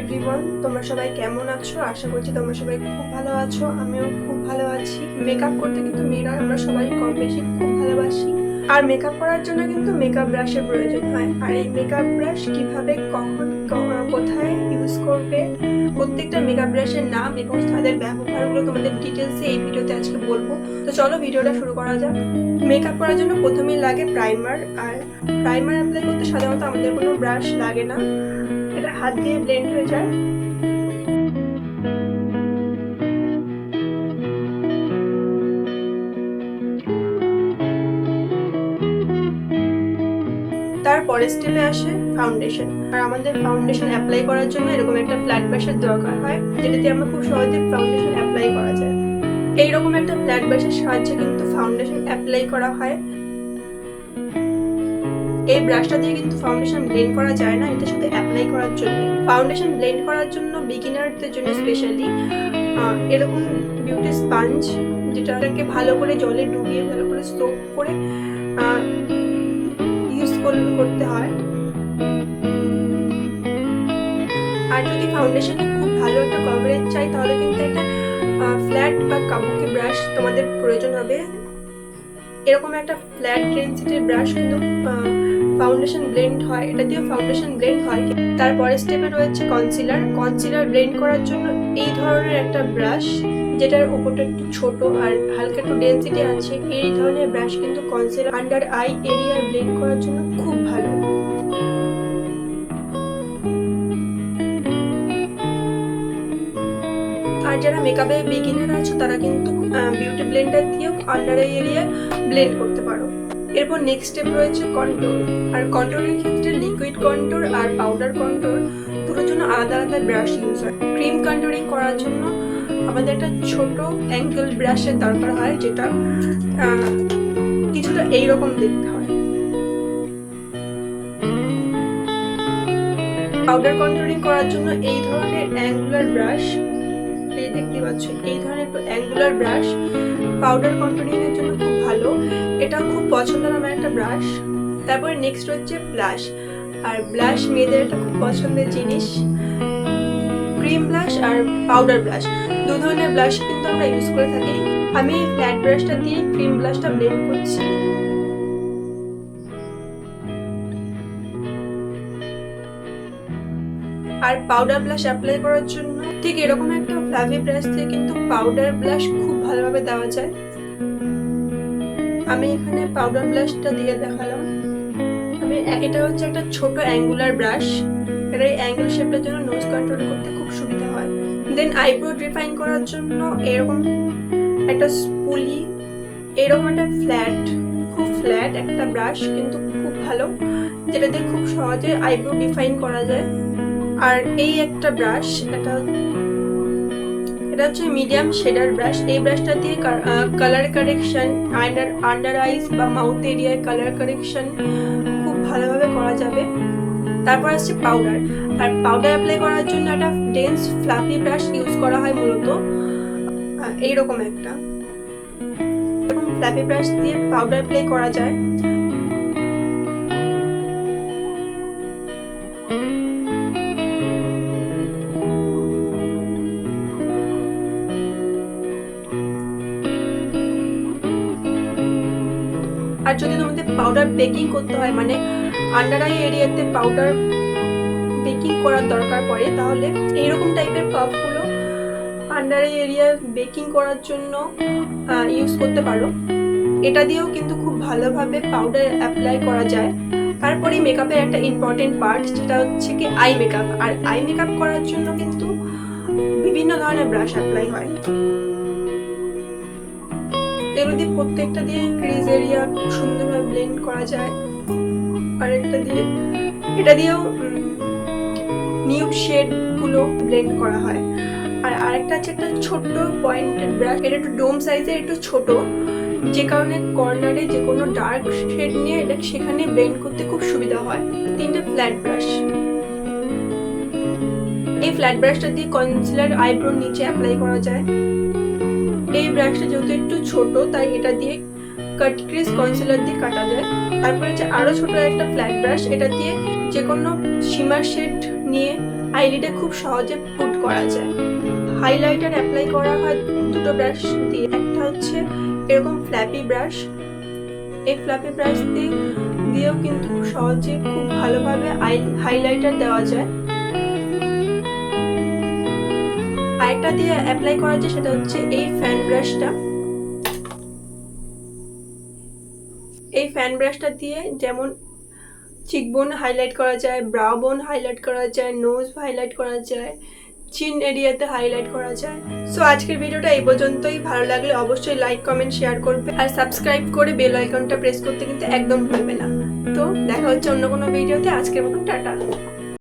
Everyone, তোমরা সবাই কেমন আছো? আশা করছি তোমরা সবাই খুব ভালো আছো। আমিও খুব ভালো আছি। মেকআপ করতে কিন্তু মেয়েরা আমরা সবাই কম বেশি খুব ভালোবাসি। আর মেকআপ করার জন্য কিন্তু মেকআপ ব্রাশের প্রয়োজন হয়। আর এই মেকআপ ব্রাশ কিভাবে, কখন, কোথায় ইউজ করবে, প্রত্যেকটা মেকআপ ব্রাশের নাম এবং তাদের ব্যবহারগুলো তোমাদের ডিটেলসে এই ভিডিওতে আজকে বলবো। তো চলো ভিডিওটা শুরু করা যাক। মেকআপ করার জন্য প্রথমেই লাগে প্রাইমার। আর প্রাইমার অ্যাপ্লাই করতে সাধারণত আমাদের কোনো ব্রাশ লাগে না, এটা হাত দিয়ে ব্লেন্ড হয়ে যায়। তারপরে স্টেপে আসে ফাউন্ডেশন। আর আমাদের ফাউন্ডেশন অ্যাপ্লাই করার জন্য এরকম একটা ফ্ল্যাট ব্রাশের দরকার হয়, যেটাতে আমরা খুব সহজে ফাউন্ডেশন অ্যাপ্লাই করা যায়। এইরকম একটা ফ্ল্যাট ব্রাশের সাহায্যে কিন্তু ফাউন্ডেশন অ্যাপ্লাই করা হয়। এই ব্রাশটা দিয়ে কিন্তু ফাউন্ডেশন ব্লেন্ড করা যায় না, এটা শুধু অ্যাপ্লাই করার জন্য। ফাউন্ডেশন ব্লেন্ড করার জন্য বিগিনারদের জন্য স্পেশালি এরকম বিউটি স্পঞ্জ, যেটাকে ভালো করে জলে ডুবিয়ে ভালো করে সোক করে ইউজ করতে হয়। আর যদি ফাউন্ডেশনে খুব ভালো একটা কভারেজ চাই, তাহলে কিন্তু একটা ফ্ল্যাট বা কাবুকি ব্রাশ তোমাদের প্রয়োজন হবে। এরকম একটা ফ্ল্যাট ডেনসিটির ব্রাশ কিন্তু ফাউন্ডেশন ব্লেন্ড হয়, এটা দিয়ে ফাউন্ডেশন ব্লেন্ড হয়। তারপরে স্টেপে রয়েছে কনসিলার। কনসিলার ব্লেন্ড করার জন্য এই ধরনের একটা ব্রাশ, যেটার উপরটা একটু ছোট আর হালকা একটু ডেনসিটি আছে, এই ধরনের ব্রাশ কিন্তু concealer under eye area blend করার জন্য খুব ভালো। আর যারা মেকআপে বিগিনার আছো, তারা কিন্তু বিউটি ব্লেন্ডার দিয়েও আন্ডার আই এরিয়া ব্লেন্ড করতে পারো। এরপর নেক্সট স্টেপ রয়েছে কন্ট্রোল। আর কন্ট্রোলের ক্ষেত্রে লিকুইড কন্ট্রোল আর পাউডার কন্ট্রোল দুটোর জন্য আলাদা আলাদা ব্রাশ ইউজ হয়। ক্রিম কন্ট্রোলিং করার জন্য আমাদের একটা ছোট অ্যাঙ্গেল ব্রাশের দরকার হয়, যেটা কিছুটা এইরকম দেখতে হয়। পাউডার কন্ট্রোলিং করার জন্য এই ধরনের অ্যাঙ্গুলার ব্রাশ, এই দেখতে পাচ্ছ, এই ধরনের একটু অ্যাঙ্গুলার ব্রাশ পাউডার কন্ট্রোলিং এর জন্য খুব ভালো। এটা খুব পছন্দের আমার একটা ব্রাশ। তারপরে নেক্সট হচ্ছে ব্লাশ। আর ব্লাশ মেয়েদের একটা খুব পছন্দের জিনিস। ক্রিম ব্লাশ আর পাউডার ব্লাশ, দু ধরনের ব্লাশ কিন্তু আমরা ইউজ করে থাকি। আমি এই ফ্ল্যাট ব্রাশটা দিয়ে ক্রিম ব্লাশটা ব্লেন্ড করছি। আর পাউডার ব্লাশ অ্যাপ্লাই করার জন্য ঠিক এরকম একটা ফ্লাফি ব্রাশ দিয়ে কিন্তু পাউডার ব্লাশ খুব ভালোভাবে দেওয়া যায়। আমি এখানে পাউডার ব্লাশটা দিয়ে দেখালাম। এটা হচ্ছে একটা ছোট অ্যাঙ্গুলার ব্রাশ, এটা এই অ্যাঙ্গেল শেপের জন্য নোজ কন্ট্রোল করতে খুব সুবিধা হয়। দেন আইব্রো ডিফাইন করার জন্য এরকম একটা স্পুলি, এরকম একটা খুব ফ্ল্যাট একটা ব্রাশ কিন্তু খুব ভালো, যেটা দিয়ে খুব সহজে আইব্রো ডিফাইন করা যায়। আর এই একটা ব্রাশ, এটা হচ্ছে মিডিয়াম শেডার ব্রাশ। এই ব্রাশটা দিয়ে কালার কারেকশন, আন্ডার আইস বা মাউথ এরিয়ায় কালার কারেকশন খুব ভালোভাবে করা যাবে। তারপর আসছে পাউডার। আর পাউডার অ্যাপ্লাই করার জন্য একটা ডেন্স ফ্লাফি ব্রাশ ইউজ করা হয় মূলত। এইরকম একটা ফ্লাফি ব্রাশ দিয়ে পাউডার অ্যাপ্লাই করা যায়। আর যদি তোমাদের পাউডার বেকিং করতে হয়, মানে আন্ডার আই এরিয়াতে পাউডার বেকিং করার দরকার পড়ে, তাহলে এইরকম টাইপের পাফগুলো আন্ডার আই এরিয়া বেকিং করার জন্য ইউজ করতে পারো। এটা দিয়েও কিন্তু খুব ভালোভাবে পাউডার অ্যাপ্লাই করা যায়। তারপরে মেকআপের একটা ইম্পর্টেন্ট পার্ট, যেটা হচ্ছে কি আই মেকআপ। আর আই মেকআপ করার জন্য কিন্তু বিভিন্ন ধরনের ব্রাশ অ্যাপ্লাই হয়। এগুলো দিয়ে প্রত্যেকটা দিয়ে ক্রিজ এরিয়া খুব সুন্দরভাবে ব্লেন্ড করা যায়। আর এটা দিয়েও নিউড শেড গুলো ব্লেন্ড করা হয়। আর আরেকটা আছে একটা ছোট্ট পয়েন্টেড ব্রাশ, এটা একটু ডোম সাইজের, একটু ছোট, যে কারণে কর্নারে যে কোনো ডার্ক শেড নিয়ে এটা সেখানে ব্লেন্ড করতে খুব সুবিধা হয়। তিনটে ফ্ল্যাট ব্রাশ, এই ফ্ল্যাট ব্রাশটা দিয়ে কনসিলার আইব্রোর নিচে অ্যাপ্লাই করা যায়। এই ব্রাশটা যেহেতু একটু ছোট, তাই এটা দিয়ে কাট ক্রিজ কনসিলার দিয়ে কাটা যায়। তারপরে যে আরো ছোট একটা ফ্ল্যাট ব্রাশ, এটা দিয়ে যে কোনো শিমার শেড নিয়ে আইলিডে খুব সহজে পুট করা যায়। হাইলাইটার অ্যাপ্লাই করা হয় দুটো ব্রাশ দিয়ে। একটা হচ্ছে এরকম ফ্ল্যাপি ব্রাশ, এই ফ্ল্যাপি ব্রাশ দিয়েও কিন্তু খুব সহজে খুব ভালোভাবে হাইলাইটার দেওয়া যায়। আরেকটা দিয়ে অ্যাপ্লাই করা যায়, সেটা হচ্ছে এই ফ্যান ব্রাশটা। এই ফ্যান ব্রাশটা দিয়ে যেমন চিকবোন হাইলাইট করা যায়, ব্রাউ বোন হাইলাইট করা যায়, নোজ হাইলাইট করা যায়, চিন এরিয়াতে হাইলাইট করা যায়। সো আজকের ভিডিওটা এই পর্যন্তই। ভালো লাগলে অবশ্যই লাইক, কমেন্ট, শেয়ার করবে আর সাবস্ক্রাইব করে বেল আইকনটা প্রেস করতে কিন্তু একদম ভুলবে না। তো দেখা হচ্ছে অন্য কোনো ভিডিওতে। আজকের মতো টাটা।